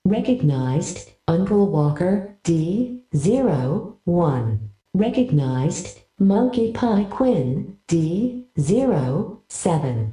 Recognized, Uncle Walker, D01. Recognized, Monkey Pie Quinn, D07.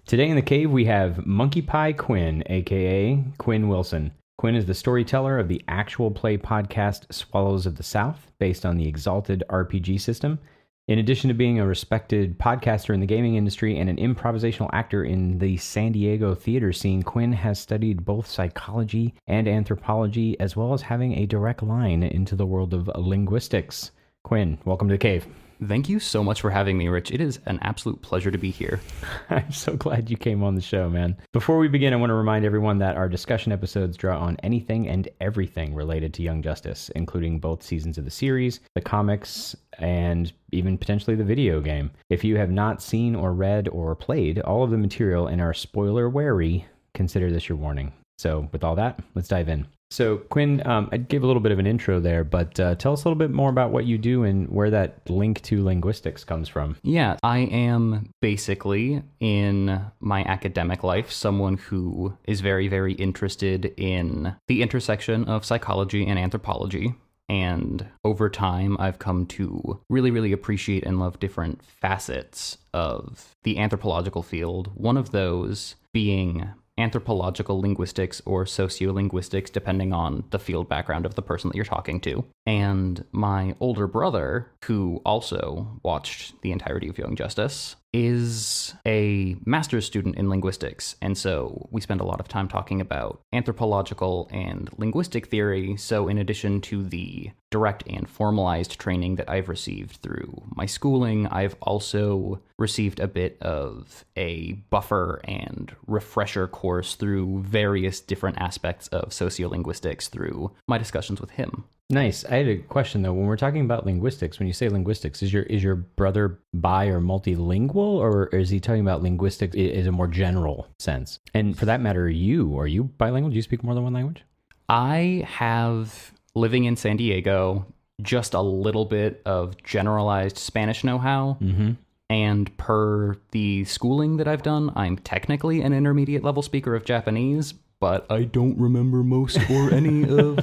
Today in the cave, we have Monkey Pie Quinn, aka Quinn Wilson. Quinn is the storyteller of the actual play podcast Swallows of the South, based on the Exalted RPG system. In addition to being a respected podcaster in the gaming industry and an improvisational actor in the San Diego theater scene, Quinn has studied both psychology and anthropology, as well as having a direct line into the world of linguistics. Quinn, welcome to the cave. Thank you so much for having me, Rich. It is an absolute pleasure to be here. I'm so glad you came on the show, man. Before we begin, I want to remind everyone that our discussion episodes draw on anything and everything related to Young Justice, including both seasons of the series, the comics, and even potentially the video game. If you have not seen or read or played all of the material and are spoiler wary, consider this your warning. So with all that, let's dive in. So Quinn, I gave a little bit of an intro there, but tell us a little bit more about what you do and where that link to linguistics comes from. Yeah, I am basically, in my academic life, someone who is very, very interested in the intersection of psychology and anthropology. And over time, I've come to really, really appreciate and love different facets of the anthropological field. One of those being anthropological linguistics or sociolinguistics, depending on the field background of the person that you're talking to. And my older brother, who also watched the entirety of Young Justice, is a master's student in linguistics. And so we spend a lot of time talking about anthropological and linguistic theory. So in addition to the direct and formalized training that I've received through my schooling, I've also received a bit of a buffer and refresher course through various different aspects of sociolinguistics through my discussions with him. Nice. I had a question though. When we're talking about linguistics, when you say linguistics, is your brother bi or multilingual, or is he talking about linguistics in a more general sense? And for that matter, are you bilingual? Do you speak more than one language? I have, living in San Diego, just a little bit of generalized Spanish know-how. Mm-hmm. And per the schooling that I've done, I'm technically an intermediate level speaker of Japanese, but I don't remember most or any of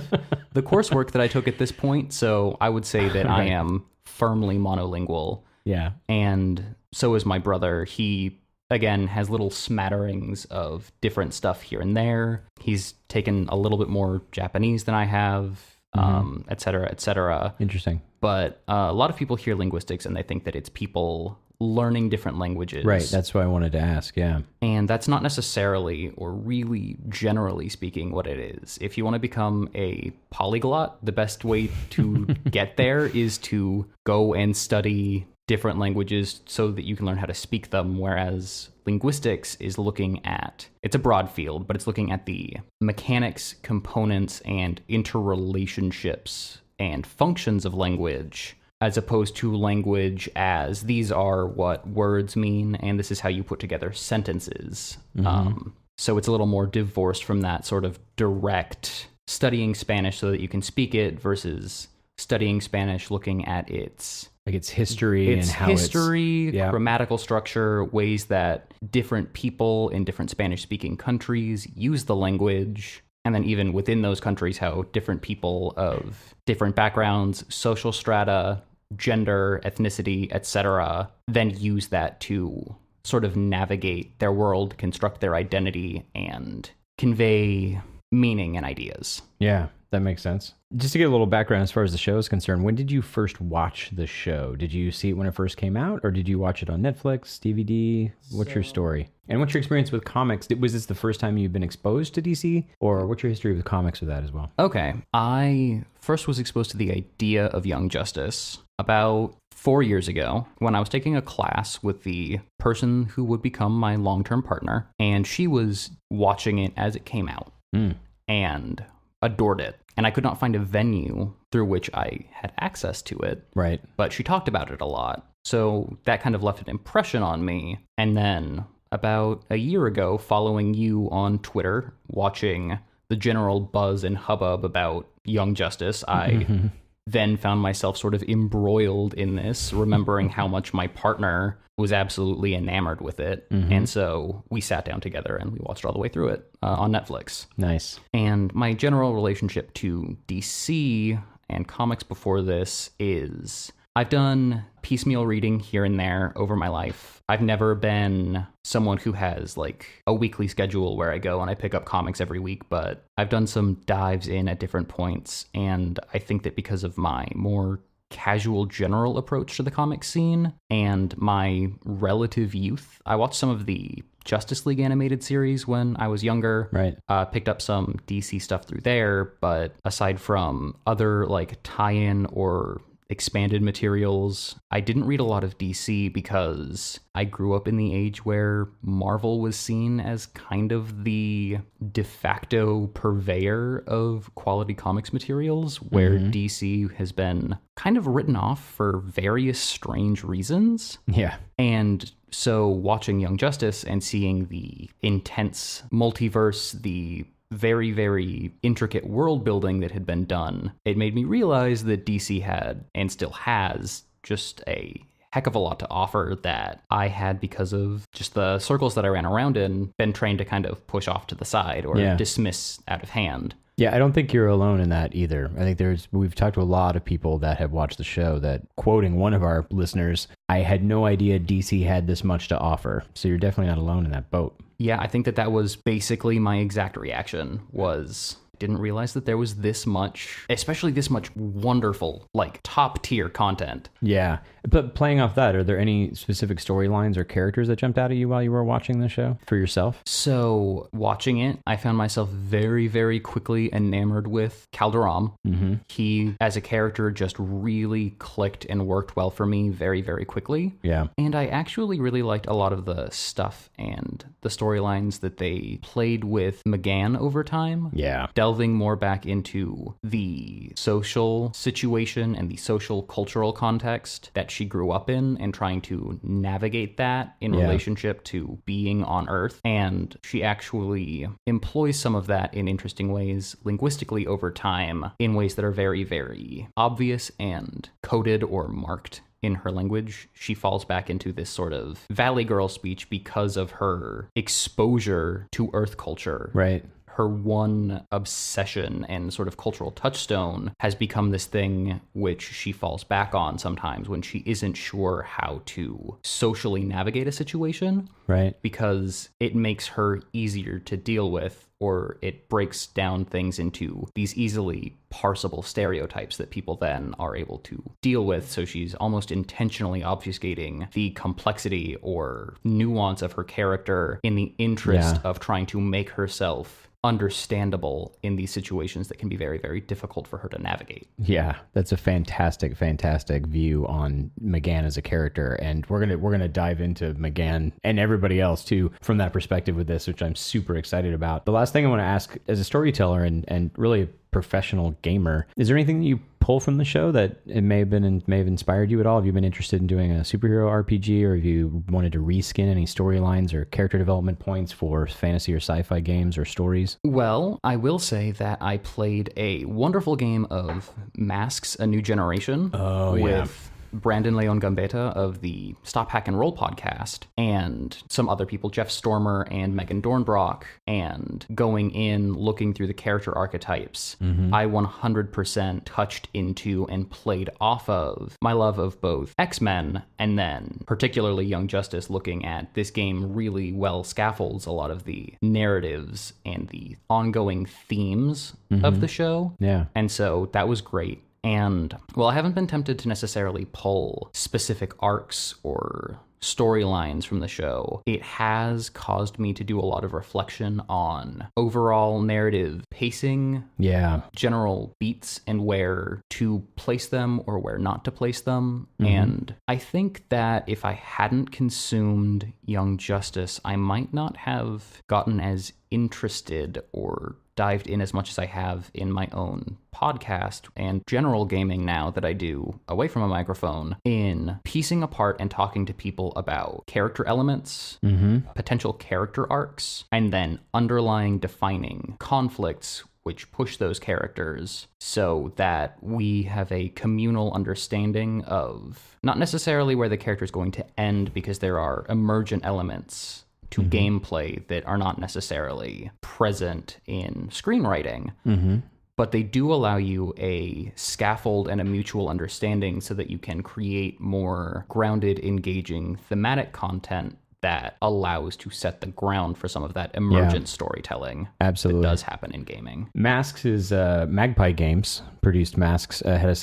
the coursework that I took at this point. So I would say that I am firmly monolingual. Yeah. And so is my brother. He, again, has little smatterings of different stuff here and there. He's taken a little bit more Japanese than I have, et cetera, et cetera. Interesting. But a lot of people hear linguistics and they think that it's people learning different languages. Right, that's what I wanted to ask, yeah. And that's not necessarily, or really generally speaking, what it is. If you want to become a polyglot, the best way to get there is to go and study different languages so that you can learn how to speak them, whereas linguistics is looking at, it's a broad field, but it's looking at the mechanics, components, and interrelationships and functions of language, as opposed to language as these are what words mean, and this is how you put together sentences. Mm-hmm. So it's a little more divorced from that sort of direct studying Spanish so that you can speak it versus studying Spanish looking at its history and how grammatical structure, ways that different people in different Spanish-speaking countries use the language. And then even within those countries, how different people of different backgrounds, social strata, gender, ethnicity, etc., then use that to sort of navigate their world, construct their identity, and convey meaning and ideas. Yeah, that makes sense. Just to get a little background as far as the show is concerned, when did you first watch the show? Did you see it when it first came out, or did you watch it on Netflix, DVD? What's your story? And what's your experience with comics? Was this the first time you've been exposed to DC, or what's your history with comics with that as well? Okay. I first was exposed to the idea of Young Justice about 4 years ago when I was taking a class with the person who would become my long-term partner, and she was watching it as it came out and adored it. And I could not find a venue through which I had access to it. Right. But she talked about it a lot. So that kind of left an impression on me. And then about a year ago, following you on Twitter, watching the general buzz and hubbub about Young Justice, I then found myself sort of embroiled in this, remembering how much my partner was absolutely enamored with it. And so we sat down together and we watched all the way through it on Netflix. Nice. And my general relationship to DC and comics before this is I've done piecemeal reading here and there over my life. I've never been someone who has like a weekly schedule where I go and I pick up comics every week, but I've done some dives in at different points. And I think that because of my more casual general approach to the comic scene and my relative youth, I watched some of the Justice League animated series when I was younger. Right. Picked up some DC stuff through there, but aside from other like tie-in or expanded materials, I didn't read a lot of DC because I grew up in the age where Marvel was seen as kind of the de facto purveyor of quality comics materials, where DC has been kind of written off for various strange reasons. Yeah. And so watching Young Justice and seeing the intense multiverse, the very, very intricate world building that had been done, it made me realize that DC had, and still has, just a heck of a lot to offer that I had, because of just the circles that I ran around in, been trained to kind of push off to the side or dismiss out of hand. Yeah, I don't think you're alone in that either. I think we've talked to a lot of people that have watched the show that, quoting one of our listeners, I had no idea DC had this much to offer. So you're definitely not alone in that boat. Yeah, I think that was basically my exact reaction, was didn't realize that there was this much, especially this much wonderful, like top tier content. Yeah. But playing off that, are there any specific storylines or characters that jumped out at you while you were watching the show for yourself? So watching it, I found myself very, very quickly enamored with Calderon. He, as a character, just really clicked and worked well for me very, very quickly. Yeah. And I actually really liked a lot of the stuff and the storylines that they played with McGann over time. Yeah. Delving more back into the social situation and the social cultural context that she grew up in, and trying to navigate that in relationship to being on Earth. And she actually employs some of that in interesting ways linguistically over time, in ways that are very, very obvious and coded or marked in her language. She falls back into this sort of Valley Girl speech because of her exposure to Earth culture. Right. Her one obsession and sort of cultural touchstone has become this thing which she falls back on sometimes when she isn't sure how to socially navigate a situation. Right. Because it makes her easier to deal with, or it breaks down things into these easily parsable stereotypes that people then are able to deal with. So she's almost intentionally obfuscating the complexity or nuance of her character in the interest of trying to make herself understandable in these situations that can be very, very difficult for her to navigate. Yeah, that's a fantastic, fantastic view on McGann as a character. And we're gonna dive into McGann and everybody else too from that perspective with this, which I'm super excited about. The last thing I want to ask, as a storyteller and really a professional gamer, is there anything that you pull from the show that it may have inspired you at all? Have you been interested in doing a superhero RPG, or have you wanted to reskin any storylines or character development points for fantasy or sci-fi games or stories? Well, I will say that I played a wonderful game of Masks: A New Generation with Brandon Leon Gambetta of the Stop Hack and Roll podcast, and some other people, Jeff Stormer and Megan Dornbrock, and going in, looking through the character archetypes, I 100% touched into and played off of my love of both X-Men and then particularly Young Justice. Looking at this game really well scaffolds a lot of the narratives and the ongoing themes of the show. Yeah. And so that was great. And, well, I haven't been tempted to necessarily pull specific arcs or storylines from the show. It has caused me to do a lot of reflection on overall narrative pacing, general beats, and where to place them or where not to place them. And I think that if I hadn't consumed Young Justice, I might not have gotten as interested or dived in as much as I have in my own podcast and general gaming now that I do away from a microphone, in piecing apart and talking to people about character elements, potential character arcs, and then underlying defining conflicts which push those characters so that we have a communal understanding of not necessarily where the character is going to end, because there are emergent elements to gameplay that are not necessarily present in screenwriting. But they do allow you a scaffold and a mutual understanding so that you can create more grounded, engaging thematic content that allows to set the ground for some of that emergent storytelling. Absolutely. That does happen in gaming. Masks is Magpie Games produced Masks, had a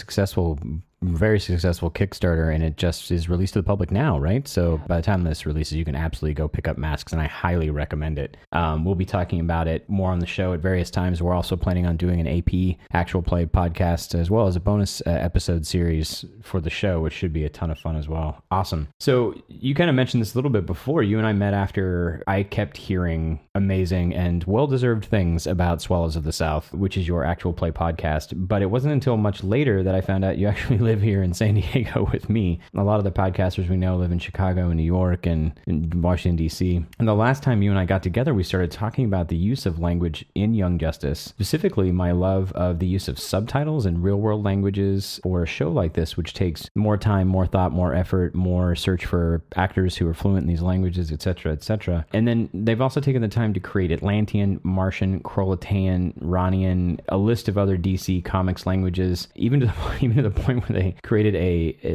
very successful Kickstarter, and it just is released to the public now, right? So by the time this releases, you can absolutely go pick up Masks, and I highly recommend it. We'll be talking about it more on the show at various times. We're also planning on doing an AP actual play podcast, as well as a bonus episode series for the show, which should be a ton of fun as well. Awesome. So you kind of mentioned this a little bit before. You and I met after I kept hearing amazing and well-deserved things about Swallows of the South, which is your actual play podcast. But it wasn't until much later that I found out you actually live here in San Diego with me. A lot of the podcasters we know live in Chicago and New York and in Washington, D.C. And the last time you and I got together, we started talking about the use of language in Young Justice, specifically my love of the use of subtitles in real-world languages for a show like this, which takes more time, more thought, more effort, more search for actors who are fluent in these languages, etc., etc. And then they've also taken the time to create Atlantean, Martian, Krolatian, Ronian, a list of other DC Comics languages, even to the point where they created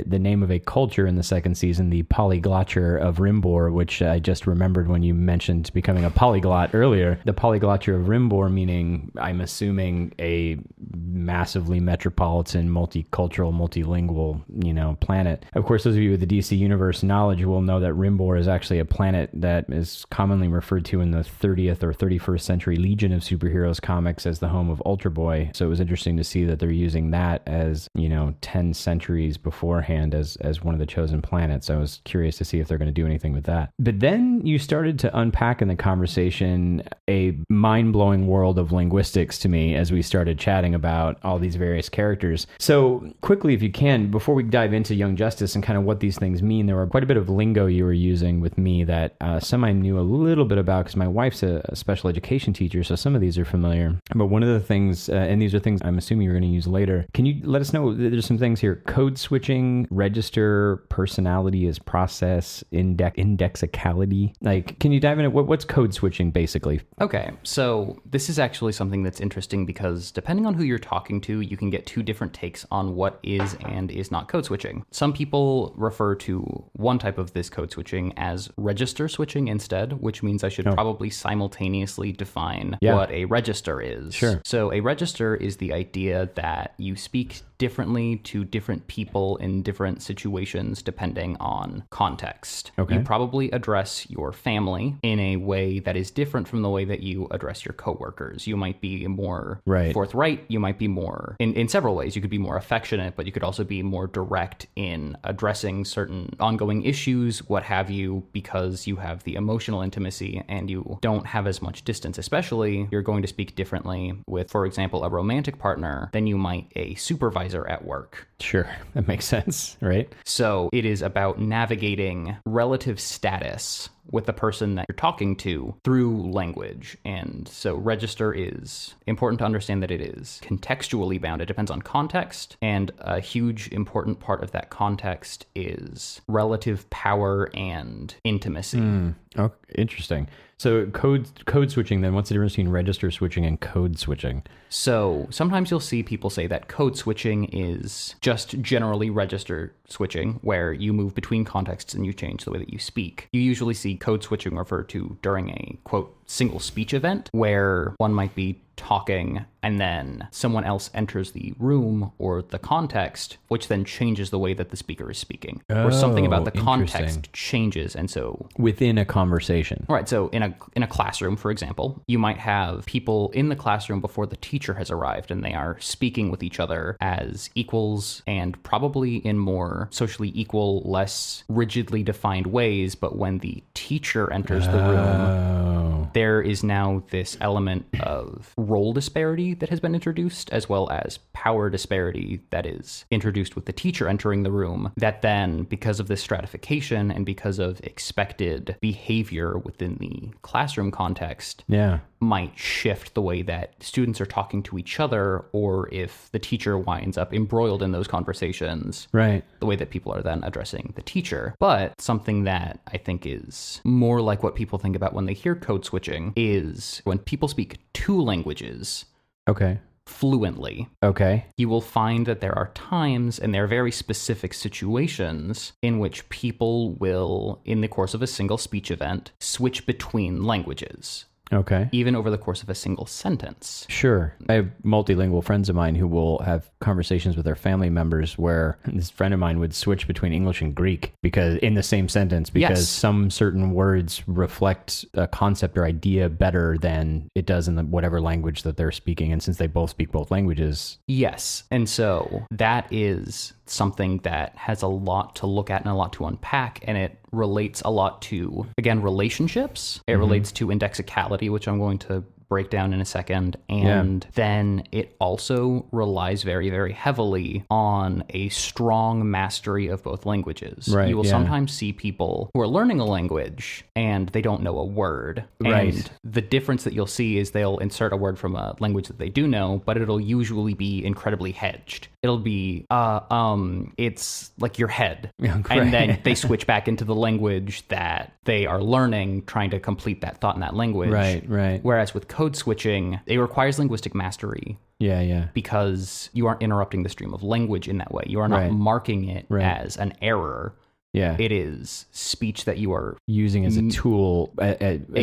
the name of a culture in the second season, the Polyglotture of Rimbor, which I just remembered when you mentioned becoming a polyglot earlier. The Polyglotture of Rimbor, meaning, I'm assuming, a massively metropolitan, multicultural, multilingual, planet. Of course, those of you with the DC Universe knowledge will know that Rimbor is actually a planet that is commonly referred to in the 30th or 31st century Legion of Superheroes comics as the home of Ultra Boy. So it was interesting to see that they're using that as, 10 centuries beforehand as one of the chosen planets. I was curious to see if they're going to do anything with that. But then you started to unpack in the conversation a mind-blowing world of linguistics to me as we started chatting about all these various characters. So quickly, if you can, before we dive into Young Justice and kind of what these things mean, there were quite a bit of lingo you were using with me that some I knew a little bit about because my wife's a special education teacher, so some of these are familiar. But one of the things, and these are things I'm assuming you're going to use later, can you let us know, there's some things here, code switching, register, personality as process, indexicality. Like, can you dive into what's code switching basically? Okay, so this is actually something that's interesting because depending on who you're talking to, you can get two different takes on what is and is not code switching. Some people refer to one type of this code switching as register switching instead, which means I should probably simultaneously define what a register is. Sure. So a register is the idea that you speak differently to different people in different situations depending on context. Okay. You probably address your family in a way that is different from the way that you address your coworkers. You might be more forthright. You might be more, in several ways, you could be more affectionate, but you could also be more direct in addressing certain ongoing issues, what have you, because you have the emotional intimacy and you don't have as much distance. Especially, you're going to speak differently with, for example, a romantic partner than you might a supervisor at work. Sure, that makes sense, right? So it is about navigating relative status with the person that you're talking to through language. And so register is important to understand that it is contextually bound. It depends on context. And a huge important part of that context is relative power and intimacy. Oh, interesting. So code switching, then what's the difference between register switching and code switching? So sometimes you'll see people say that code switching is just generally register switching, where you move between contexts and you change the way that you speak. You usually see code switching referred to during a, quote, single speech event, where one might be talking and then someone else enters the room or the context, which then changes the way that the speaker is speaking. Or something about the context changes. And so within a conversation. Right. So in a classroom, for example, you might have people in the classroom before the teacher has arrived and they are speaking with each other as equals and probably in more socially equal, less rigidly defined ways. But when the teacher enters the room, there is now this element of role disparity that has been introduced, as well as power disparity that is introduced with the teacher entering the room, that then, because of this stratification and because of expected behavior within the classroom context, might shift the way that students are talking to each other, or if the teacher winds up embroiled in those conversations, right, the way that people are then addressing the teacher. But something that I think is more like what people think about when they hear code switching is when people speak two languages okay, fluently, okay, you will find that there are times and there are very specific situations in which people will, in the course of a single speech event, switch between languages. okay. Even over the course of a single sentence. Sure. I have multilingual friends of mine who will have conversations with their family members where this friend of mine would switch between English and Greek because in the same sentence, because Yes. some certain words reflect a concept or idea better than it does in whatever language that they're speaking. And since they both speak both languages. Yes. And so that is something that has a lot to look at and a lot to unpack, and it relates a lot to, again, relationships. It relates to indexicality, which I'm going to break down in a second, and then it also relies very, very heavily on a strong mastery of both languages. Right, You will sometimes see people who are learning a language and they don't know a word. Right. And the difference that you'll see is they'll insert a word from a language that they do know, but it'll usually be incredibly hedged. It'll be, it's like your head. And then they switch back into the language that they are learning, trying to complete that thought in that language. Right, right. Whereas with code switching, it requires linguistic mastery Yeah, yeah. because you aren't interrupting the stream of language in that way. You are not Right. marking it Right. as an error. Yeah. It is speech that you are... Using as a tool, as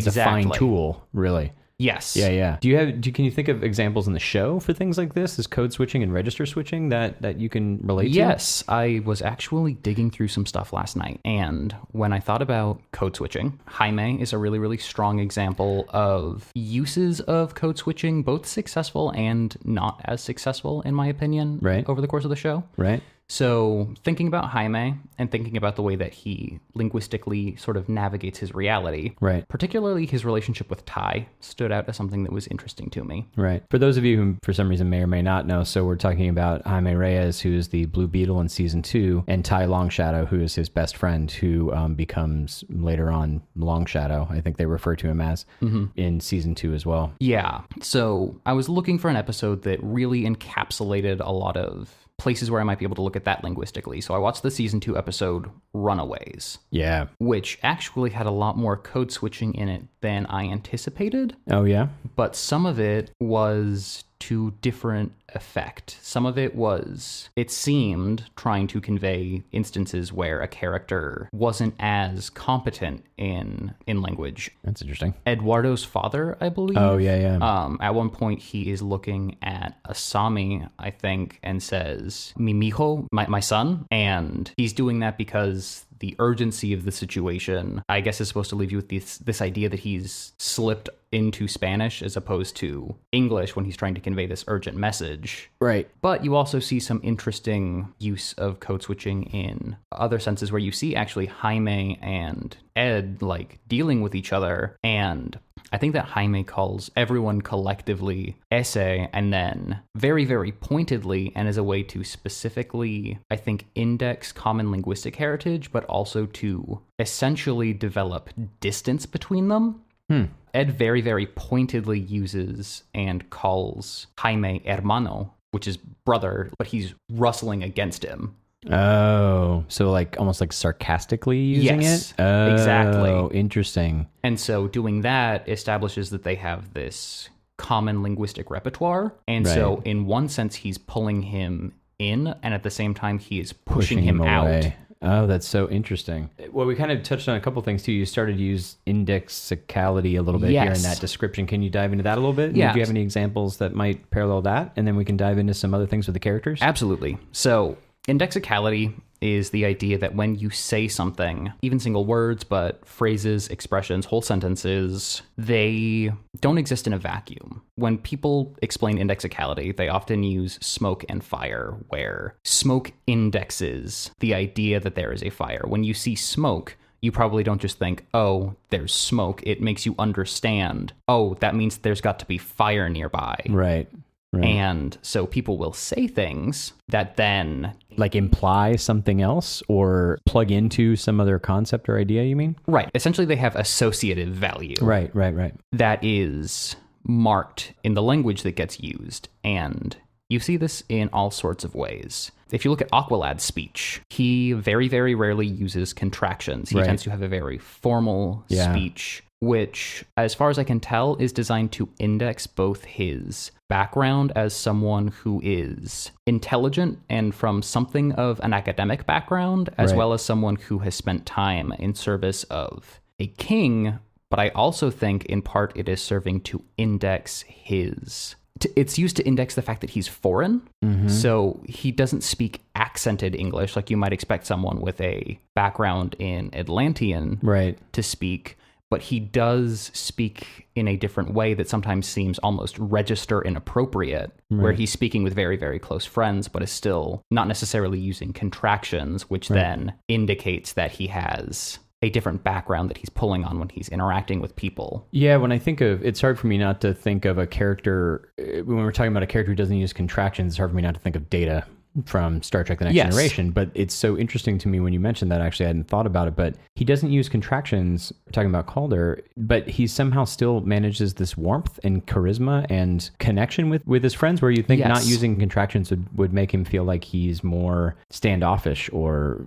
a fine Exactly. tool, really. Yes. Yeah, yeah. Can you think of examples in the show for things like this? Is code switching and register switching that you can relate to? Yes, I was actually digging through some stuff last night, and when I thought about code switching, Jaime is a really, really strong example of uses of code switching, both successful and not as successful, in my opinion, Right. over the course of the show. Right. So thinking about Jaime and thinking about the way that he linguistically sort of navigates his reality, Right. particularly his relationship with Ty, stood out as something that was interesting to me. Right. For those of you who, for some reason, may or may not know, so we're talking about Jaime Reyes, who is the Blue Beetle in season 2, and Ty Longshadow, who is his best friend, who becomes later on Longshadow. I think they refer to him as in season 2 as well. Yeah. So I was looking for an episode that really encapsulated a lot of places where I might be able to look at that linguistically. So I watched the season 2 episode Runaways, Yeah. which actually had a lot more code switching in it than I anticipated, Oh, yeah? but some of it was to different effect. Some of it was, it seemed, trying to convey instances where a character wasn't as competent in language. That's interesting. Eduardo's father, I believe. Oh, yeah, yeah. At one point, he is looking at Asami, I think, and says, "Mi mijo," my son. And he's doing that because the urgency of the situation, I guess, is supposed to leave you with this idea that he's slipped into Spanish as opposed to English when he's trying to convey this urgent message. Right. But you also see some interesting use of code switching in other senses where you see actually Jaime and Ed like dealing with each other, and I think that Jaime calls everyone collectively ese, and then very, very pointedly, and as a way to specifically, I think, index common linguistic heritage, but also to essentially develop distance between them. Ed very, very pointedly uses and calls Jaime hermano, which is brother, but he's rustling against him. Oh, so like almost like sarcastically using Yes, it? Oh, exactly. Interesting. And so doing that establishes that they have this common linguistic repertoire. And so Right. in one sense, he's pulling him in, and at the same time, he is pushing him out. away. Oh, that's so interesting. Well, we kind of touched on a couple things too. You started to use indexicality a little bit here in Yes. that description. Can you dive into that a little bit? Yeah. Do you have any examples that might parallel that? And then we can dive into some other things with the characters? Absolutely. So indexicality is the idea that when you say something, even single words, but phrases, expressions, whole sentences, they don't exist in a vacuum. When people explain indexicality, they often use smoke and fire, where smoke indexes the idea that there is a fire. When you see smoke, you probably don't just think, oh, there's smoke. It makes you understand, oh, that means there's got to be fire nearby. Right. Right. And so people will say things that then... Like imply something else or plug into some other concept or idea, you mean? Right. Essentially, they have associative value. Right. That is marked in the language that gets used. And you see this in all sorts of ways. If you look at Aqualad's speech, he very, very rarely uses contractions. He tends to have a very formal speech, which, as far as I can tell, is designed to index both his background as someone who is intelligent and from something of an academic background, as well as someone who has spent time in service of a king. But I also think, in part, it is serving to index his... It's used to index the fact that he's foreign. So he doesn't speak accented English like you might expect someone with a background in Atlantean to speak. But he does speak in a different way that sometimes seems almost register inappropriate, where he's speaking with very, very close friends, but is still not necessarily using contractions, which then indicates that he has a different background that he's pulling on when he's interacting with people. Yeah, when I think of, it's hard for me not to think of a character, when we're talking about a character who doesn't use contractions, it's hard for me not to think of Data from Star Trek The Next Generation. But it's so interesting to me when you mentioned that. Actually, I hadn't thought about it, but he doesn't use contractions, we're talking about Calder, but he somehow still manages this warmth and charisma and connection with his friends, where you think not using contractions would make him feel like he's more standoffish or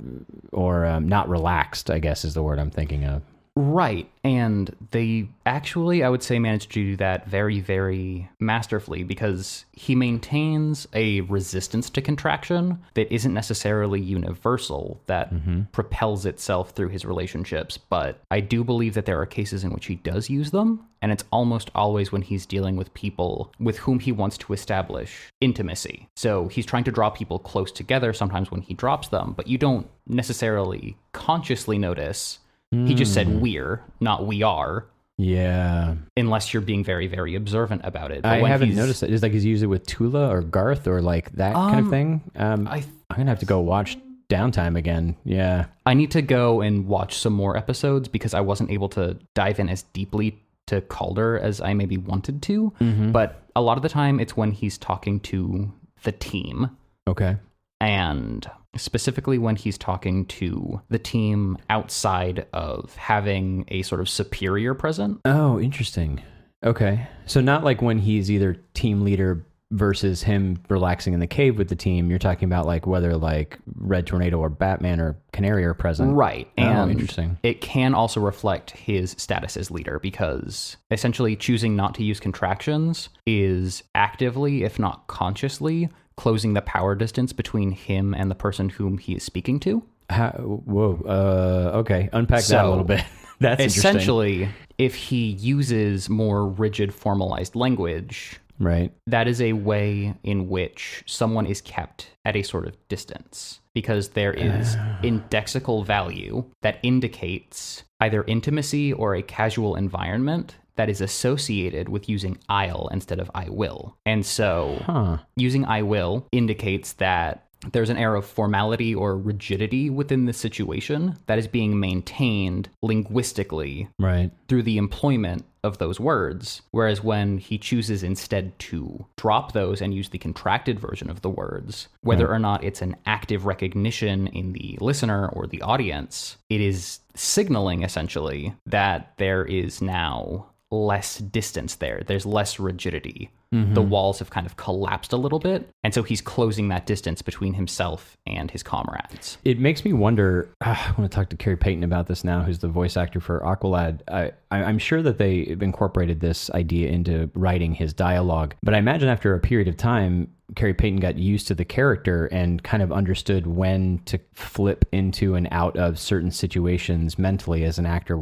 not relaxed, I guess is the word I'm thinking of. Right. And they actually, I would say, managed to do that very, very masterfully, because he maintains a resistance to contraction that isn't necessarily universal, that propels itself through his relationships. But I do believe that there are cases in which he does use them, and it's almost always when he's dealing with people with whom he wants to establish intimacy. So he's trying to draw people close together sometimes when he drops them, but you don't necessarily consciously notice. He just said we're, not we are. Yeah. Unless you're being very, very observant about it. But I haven't noticed that. It's like he's used it with Tula or Garth or like that kind of thing. I'm going to have to go watch Downtime again. Yeah. I need to go and watch some more episodes because I wasn't able to dive in as deeply to Calder as I maybe wanted to. But a lot of the time it's when he's talking to the team. Okay. And specifically when he's talking to the team outside of having a sort of superior present. Oh, interesting. Okay. So not like when he's either team leader versus him relaxing in the cave with the team. You're talking about like whether like Red Tornado or Batman or Canary are present. Right. And interesting. It can also reflect his status as leader, because essentially choosing not to use contractions is actively, if not consciously, closing the power distance between him and the person whom he is speaking to. Okay. Unpack that a little bit. That's essentially, if he uses more rigid, formalized language, that is a way in which someone is kept at a sort of distance, because there is indexical value that indicates either intimacy or a casual environment that is associated with using I'll instead of I will. And so using I will indicates that there's an air of formality or rigidity within the situation that is being maintained linguistically through the employment of those words. Whereas when he chooses instead to drop those and use the contracted version of the words, whether or not it's an active recognition in the listener or the audience, it is signaling essentially that there is now less distance there. There's less rigidity. The walls have kind of collapsed a little bit. And so he's closing that distance between himself and his comrades. It makes me wonder, I want to talk to Carrie Payton about this now, who's the voice actor for Aqualad. I'm sure that they've incorporated this idea into writing his dialogue. But I imagine after a period of time, Carrie Payton got used to the character and kind of understood when to flip into and out of certain situations mentally, as an actor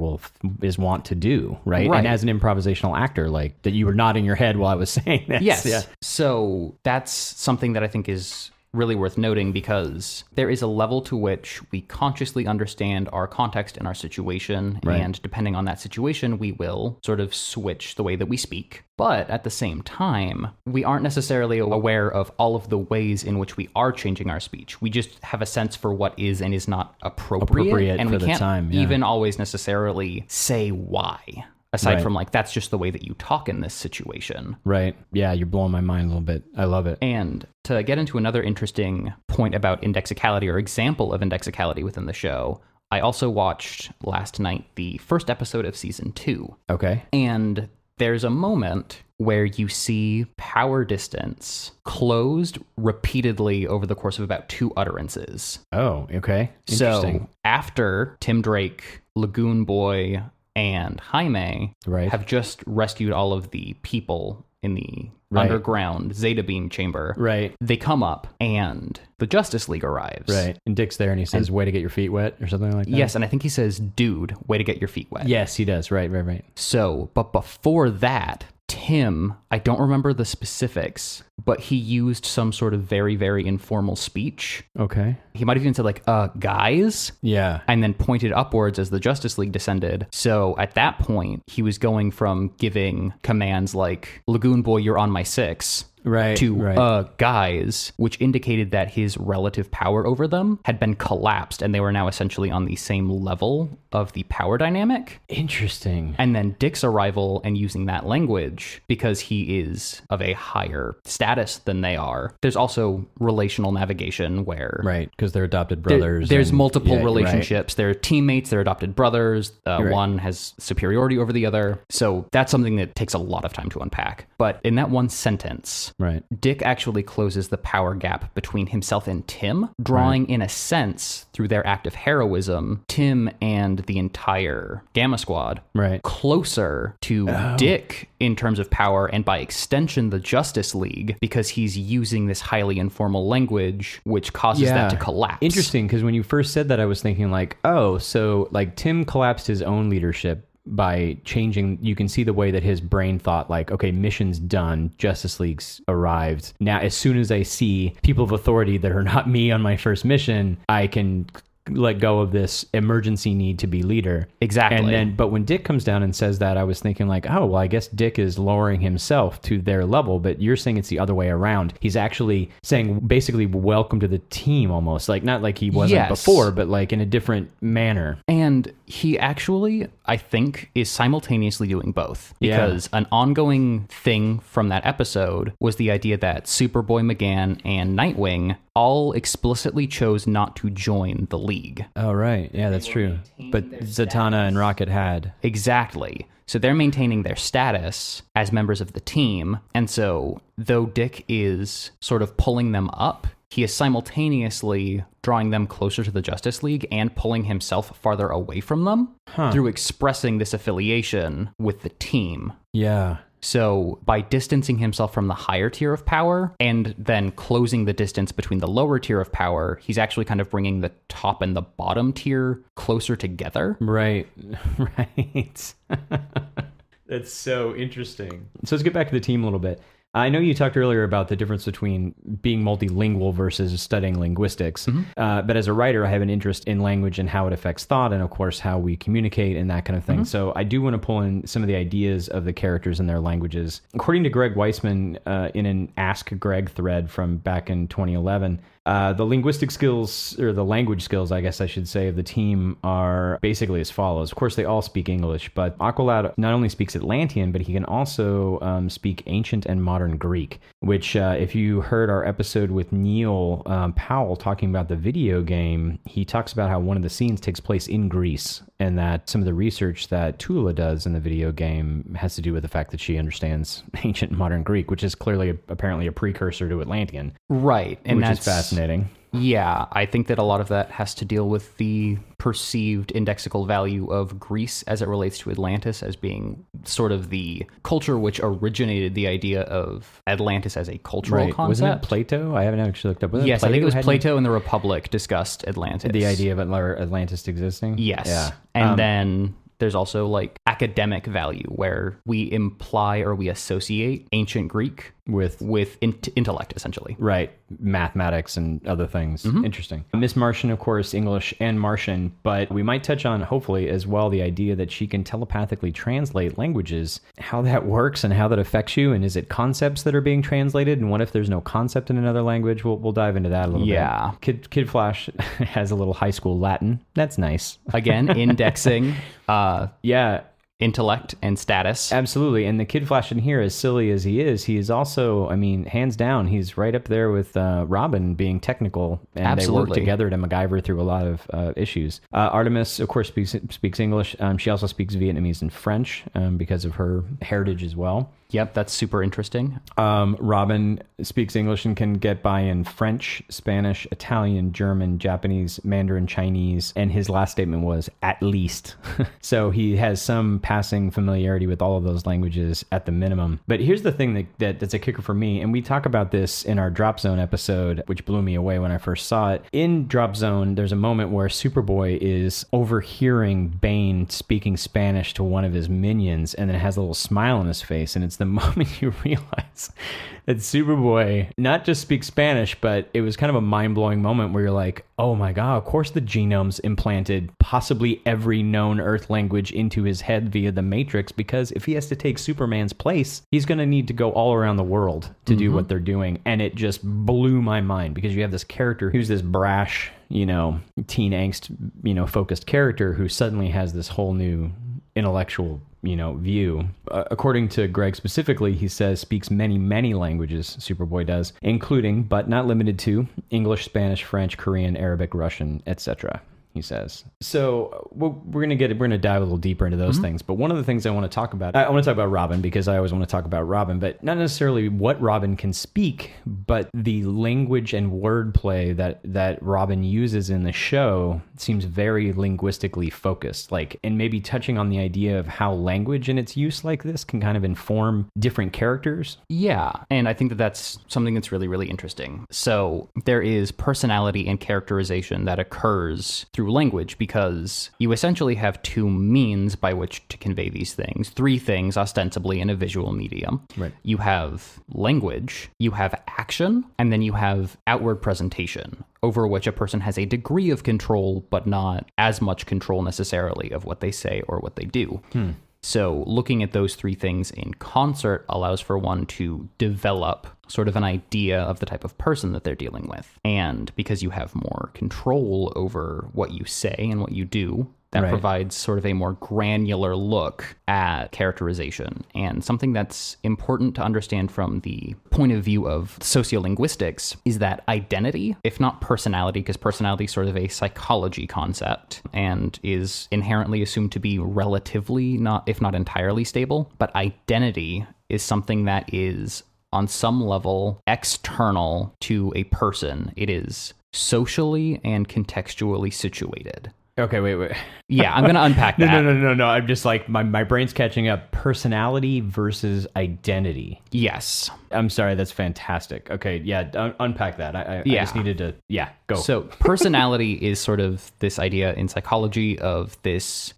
is wont to do, right? And as an improvisational actor, like that you were nodding your head while I was saying this. Yes. Yeah. So that's something that I think is really worth noting, because there is a level to which we consciously understand our context and our situation, and depending on that situation, we will sort of switch the way that we speak. But at the same time, we aren't necessarily aware of all of the ways in which we are changing our speech. We just have a sense for what is and is not appropriate and we can't even always necessarily say why. Aside from like, that's just the way that you talk in this situation. Right. Yeah, you're blowing my mind a little bit. I love it. And to get into another interesting point about indexicality, or example of indexicality within the show, I also watched last night the first episode of season 2. Okay. And there's a moment where you see power distance closed repeatedly over the course of about 2 utterances. Oh, okay. Interesting. So after Tim Drake, Lagoon Boy, and Jaime have just rescued all of the people in the underground Zeta Beam chamber. Right. They come up and the Justice League arrives. Right. And Dick's there and he says, way to get your feet wet or something like that. Yes, and I think he says, dude, way to get your feet wet. Yes, he does. Right. So, but before that, Tim, I don't remember the specifics, but he used some sort of very, very informal speech. Okay. He might have even said like, guys? Yeah. And then pointed upwards as the Justice League descended. So at that point, he was going from giving commands like, Lagoon Boy, you're on my 6. To guys, which indicated that his relative power over them had been collapsed and they were now essentially on the same level of the power dynamic. Interesting. And then Dick's arrival and using that language because he is of a higher status than they are. There's also relational navigation where... Right, because they're adopted brothers. There's multiple relationships. They're teammates, they're adopted brothers. One has superiority over the other. So that's something that takes a lot of time to unpack. But in that one sentence... Right. Dick actually closes the power gap between himself and Tim, drawing in a sense through their act of heroism, Tim and the entire Gamma Squad closer to Dick in terms of power and by extension the Justice League because he's using this highly informal language which causes that to collapse. Interesting, because when you first said that I was thinking like, oh, so like Tim collapsed his own leadership by changing. You can see the way that his brain thought like, okay, mission's done, Justice League's arrived. Now, as soon as I see people of authority that are not me on my first mission, I can let go of this emergency need to be leader. Exactly. And then, but when Dick comes down and says that, I was thinking like, oh, well, I guess Dick is lowering himself to their level, but you're saying it's the other way around. He's actually saying basically welcome to the team almost, like not like he wasn't before, but like in a different manner. And he actually, I think, is simultaneously doing both because an ongoing thing from that episode was the idea that Superboy, McGann, and Nightwing all explicitly chose not to join the League. Oh, right. Yeah, that's true. But Zatanna and Rocket had. Exactly. So they're maintaining their status as members of the team. And so though Dick is sort of pulling them up, he is simultaneously drawing them closer to the Justice League and pulling himself farther away from them through expressing this affiliation with the team. Yeah. So by distancing himself from the higher tier of power and then closing the distance between the lower tier of power, he's actually kind of bringing the top and the bottom tier closer together. Right. That's so interesting. So let's get back to the team a little bit. I know you talked earlier about the difference between being multilingual versus studying linguistics, but as a writer, I have an interest in language and how it affects thought and, of course, how we communicate and that kind of thing. So I do want to pull in some of the ideas of the characters and their languages. According to Greg Weisman, in an Ask Greg thread from back in 2011, the linguistic skills, or the language skills, I guess I should say, of the team are basically as follows. Of course, they all speak English, but Aqualad not only speaks Atlantean, but he can also speak ancient and modern Greek, which if you heard our episode with Neil Powell talking about the video game, he talks about how one of the scenes takes place in Greece, and that some of the research that Tula does in the video game has to do with the fact that she understands ancient and modern Greek, which is clearly apparently a precursor to Atlantean. Right. And which is fascinating. Yeah, I think that a lot of that has to deal with the perceived indexical value of Greece as it relates to Atlantis as being sort of the culture which originated the idea of Atlantis as a cultural concept. Wasn't it Plato? I haven't actually looked up. Yes, I think it was Plato and the Republic discussed Atlantis. The idea of Atlantis existing? Yes. Yeah. And then there's also like academic value where we imply or we associate ancient Greek with intellect, essentially. Right. Mathematics and other things. Interesting. Miss Martian, of course, English and Martian, but we might touch on, hopefully, as well, the idea that she can telepathically translate languages, how that works and how that affects you, and is it concepts that are being translated, and what if there's no concept in another language? We'll dive into that a little bit. Kid Flash has a little high school Latin. That's nice. Again, indexing. Yeah. intellect and status. Absolutely. And the Kid Flash in here, as silly as he is also, I mean, hands down, he's right up there with Robin being technical, and Absolutely. they work together to MacGyver through a lot of issues. Artemis, of course, speaks English. She also speaks Vietnamese and French because of her heritage as well. Yep, that's super interesting. Robin speaks English and can get by in French, Spanish, Italian, German, Japanese, Mandarin, Chinese, and his last statement was at least. So he has some passing familiarity with all of those languages at the minimum. But here's the thing that's a kicker for me, and we talk about this in our Drop Zone episode, which blew me away when I first saw it. In Drop Zone, there's a moment where Superboy is overhearing Bane speaking Spanish to one of his minions, and then has a little smile on his face, and it's the moment you realize that Superboy not just speaks Spanish, but it was kind of a mind-blowing moment where you're like, oh my god, of course the genome's implanted possibly every known Earth language into his head via the Matrix, because if he has to take Superman's place, he's going to need to go all around the world to do what they're doing. And it just blew my mind, because you have this character who's this brash, teen angst, focused character who suddenly has this whole new intellectual view. According to Greg specifically, he says speaks many, many languages, Superboy does, including, but not limited to, English, Spanish, French, Korean, Arabic, Russian, etc., he says. So we're going to dive a little deeper into those things. But one of the things I want to talk about Robin, because I always want to talk about Robin, but not necessarily what Robin can speak, but the language and wordplay that Robin uses in the show seems very linguistically focused, and maybe touching on the idea of how language and its use like this can kind of inform different characters. Yeah, and I think that that's something that's really, really interesting. So there is personality and characterization that occurs through language, because you essentially have two means by which to convey these things, three things ostensibly in a visual medium. Right. You have language, you have action, and then you have outward presentation, over which a person has a degree of control, but not as much control necessarily of what they say or what they do. So looking at those three things in concert allows for one to develop sort of an idea of the type of person that they're dealing with. And because you have more control over what you say and what you do, that provides sort of a more granular look at characterization. And something that's important to understand from the point of view of sociolinguistics is that identity, if not personality, because personality is sort of a psychology concept and is inherently assumed to be relatively, not if not entirely stable, but identity is something that is on some level external to a person. It is socially and contextually situated. Okay, wait. Yeah, I'm going to unpack that. No. I'm just my brain's catching up. Personality versus identity. Yes. I'm sorry, that's fantastic. Okay, yeah, unpack that. I just needed to, go. So personality is sort of this idea in psychology of this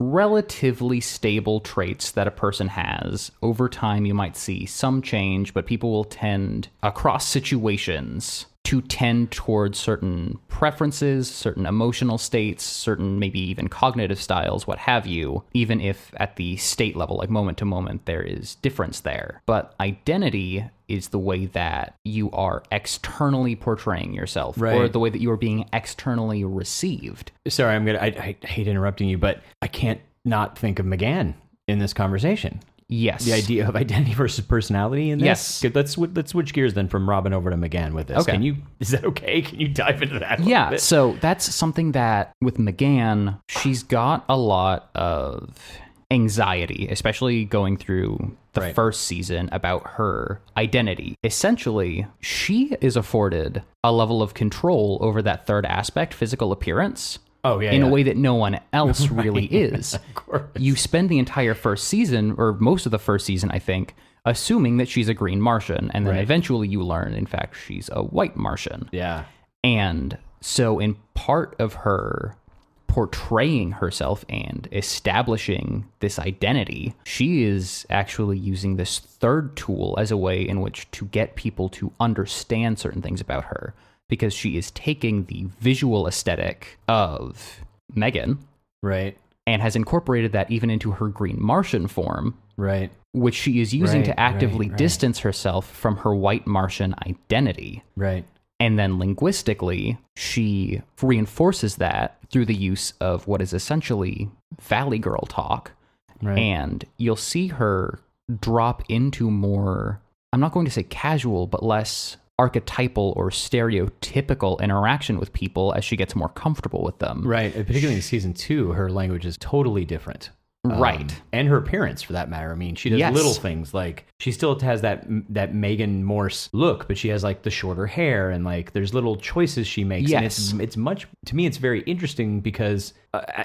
relatively stable traits that a person has. Over time, you might see some change, but people will tend across situations to tend towards certain preferences, certain emotional states, certain maybe even cognitive styles, what have you, even if at the state level, like moment to moment, there is difference there. But identity is the way that you are externally portraying yourself, or the way that you are being externally received. Sorry, I hate interrupting you, but I can't not think of McGann in this conversation. Yes. The idea of identity versus personality in this? Yes. Good, let's switch gears then from Robin over to McGann with this. Okay. Is that okay? Can you dive into that a Yeah, little bit? So that's something that with McGann, she's got a lot of anxiety, especially going through the first season about her identity. Essentially, she is afforded a level of control over that third aspect, physical appearance. In a way that no one else really is. Of course. You spend the entire first season, or most of the first season, I think, assuming that she's a green Martian. And then eventually you learn, in fact, she's a white Martian. Yeah. And so in part of her portraying herself and establishing this identity, she is actually using this third tool as a way in which to get people to understand certain things about her. Because she is taking the visual aesthetic of Megan, and has incorporated that even into her Green Martian form, which she is using to actively distance herself from her White Martian identity. And then linguistically, she reinforces that through the use of what is essentially Valley Girl talk. Right. And you'll see her drop into more, I'm not going to say casual, but less archetypal or stereotypical interaction with people as she gets more comfortable with them. Right. And particularly in season 2, her language is totally different. Right. And her appearance, for that matter. I mean, she does little things like she still has that Megan Morse look, but she has like the shorter hair, and like there's little choices she makes. Yes. And it's much, to me, it's very interesting because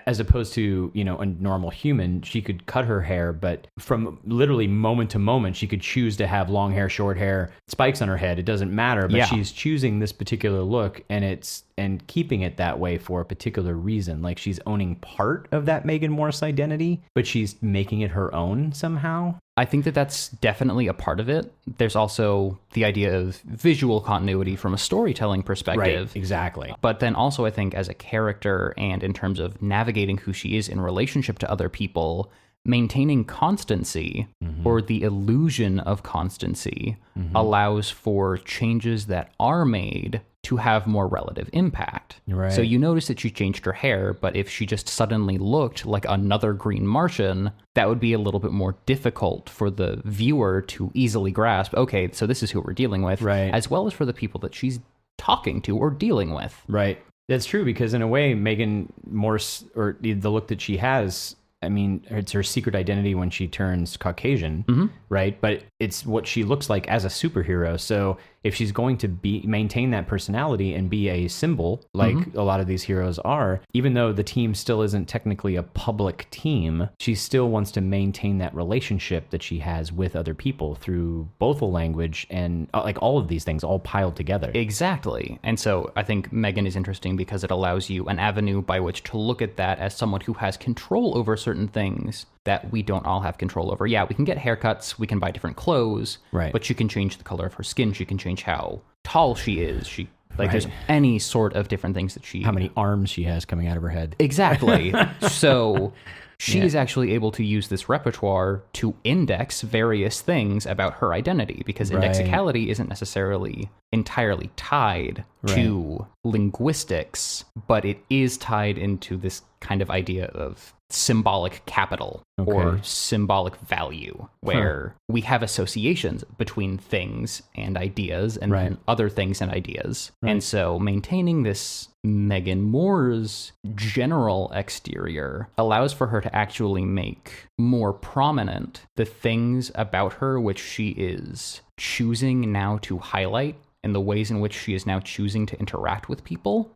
as opposed to, you know, a normal human, she could cut her hair, but from literally moment to moment, she could choose to have long hair, short hair, spikes on her head. It doesn't matter, but she's choosing this particular look, and keeping it that way for a particular reason. Like she's owning part of that Megan Morse identity, but she's making it her own somehow. I think that that's definitely a part of it. There's also the idea of visual continuity from a storytelling perspective. Right, exactly. But then also I think as a character and in terms of navigating who she is in relationship to other people, maintaining constancy or the illusion of constancy allows for changes that are made to have more relative impact. Right. So you notice that she changed her hair, but if she just suddenly looked like another Green Martian, that would be a little bit more difficult for the viewer to easily grasp, okay, so this is who we're dealing with, right, as well as for the people that she's talking to or dealing with. Right. That's true, because in a way, Megan Morse, or the look that she has, I mean, it's her secret identity when she turns Caucasian, right? But it's what she looks like as a superhero. So if she's going to maintain that personality and be a symbol, like a lot of these heroes are, even though the team still isn't technically a public team, she still wants to maintain that relationship that she has with other people through both a language and like all of these things all piled together. Exactly. And so I think Megan is interesting because it allows you an avenue by which to look at that as someone who has control over certain things that we don't all have control over. Yeah, we can get haircuts, we can buy different clothes, right, but she can change the color of her skin, she can change how tall she is, there's any sort of different things that she... How many arms she has coming out of her head. Exactly. So she is actually able to use this repertoire to index various things about her identity, because indexicality isn't necessarily entirely tied to linguistics, but it is tied into this kind of idea of symbolic capital or symbolic value, where we have associations between things and ideas and then other things and ideas. And so maintaining this Megan Moore's general exterior allows for her to actually make more prominent the things about her which she is choosing now to highlight, and the ways in which she is now choosing to interact with people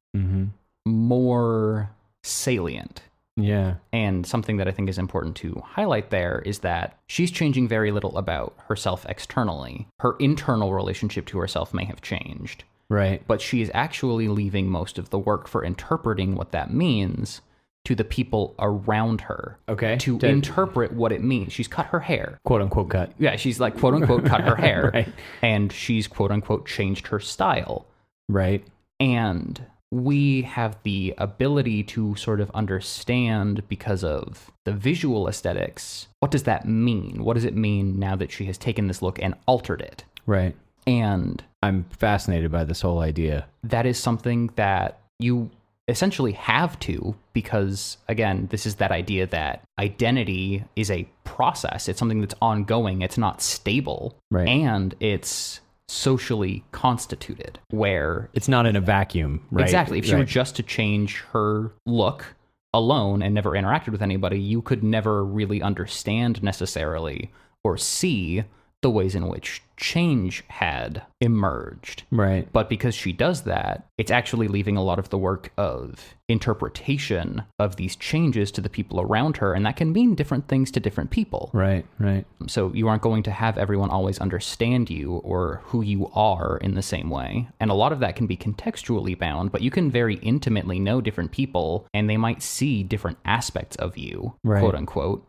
more salient. Yeah. And something that I think is important to highlight there is that she's changing very little about herself externally. Her internal relationship to herself may have changed. Right. But she is actually leaving most of the work for interpreting what that means to the people around her. Okay. To interpret what it means. She's cut her hair. Quote unquote cut. Yeah, she's like quote unquote cut her hair. Right. And she's quote unquote changed her style. Right. And we have the ability to sort of understand, because of the visual aesthetics, what does that mean? What does it mean now that she has taken this look and altered it? Right. And I'm fascinated by this whole idea. That is something that you essentially have to, because, again, this is that idea that identity is a process. It's something that's ongoing. It's not stable. Right. And it's socially constituted, where it's not in a vacuum, right? Exactly. If she were just to change her look alone and never interacted with anybody, you could never really understand necessarily or see the ways in which change had emerged. Right. But because she does that, it's actually leaving a lot of the work of interpretation of these changes to the people around her, and that can mean different things to different people. Right, right. So you aren't going to have everyone always understand you or who you are in the same way. And a lot of that can be contextually bound, but you can very intimately know different people, and they might see different aspects of you, quote unquote,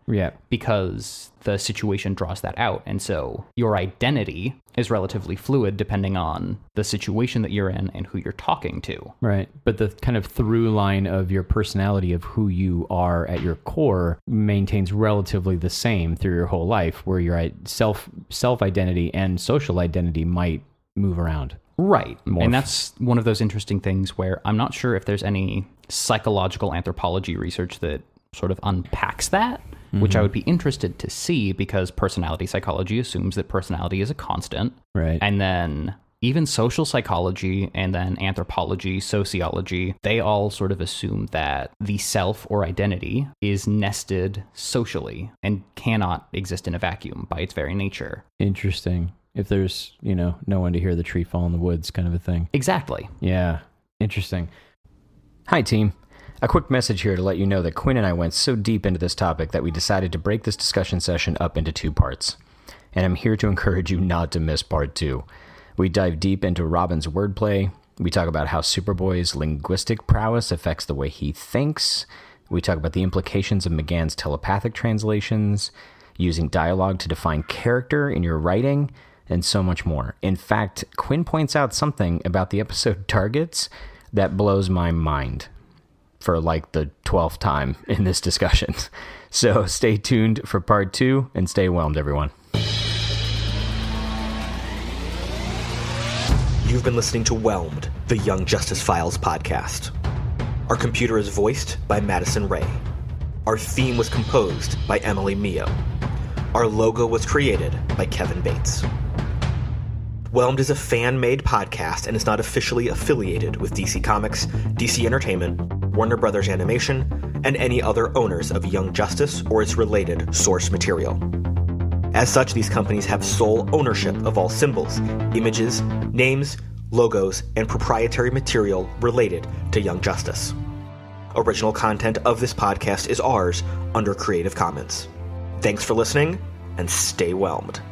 because the situation draws that out. And so your identity is relatively fluid depending on the situation that you're in and who you're talking to. Right. But the kind of through line of your personality, of who you are at your core, maintains relatively the same through your whole life, where your self identity and social identity might move around. Right. And that's one of those interesting things where I'm not sure if there's any psychological anthropology research that sort of unpacks that, which I would be interested to see, because personality psychology assumes that personality is a constant. Right. And then even social psychology and then anthropology, sociology, they all sort of assume that the self or identity is nested socially and cannot exist in a vacuum by its very nature. Interesting. If there's, no one to hear the tree fall in the woods kind of a thing. Exactly. Yeah. Interesting. Hi, team. A quick message here to let you know that Quinn and I went so deep into this topic that we decided to break this discussion session up into 2 parts. And I'm here to encourage you not to miss part 2. We dive deep into Robin's wordplay. We talk about how Superboy's linguistic prowess affects the way he thinks. We talk about the implications of McGann's telepathic translations, using dialogue to define character in your writing, and so much more. In fact, Quinn points out something about the episode targets that blows my mind for like the 12th time in this discussion. So stay tuned for part 2 and stay whelmed, everyone. You've been listening to Whelmed, the Young Justice Files podcast. Our computer is voiced by Madison Ray. Our theme was composed by Emily Mio. Our logo was created by Kevin Bates. Whelmed is a fan-made podcast and is not officially affiliated with DC Comics, DC Entertainment, Warner Brothers Animation, and any other owners of Young Justice or its related source material. As such, these companies have sole ownership of all symbols, images, names, logos, and proprietary material related to Young Justice. Original content of this podcast is ours under Creative Commons. Thanks for listening, and stay whelmed.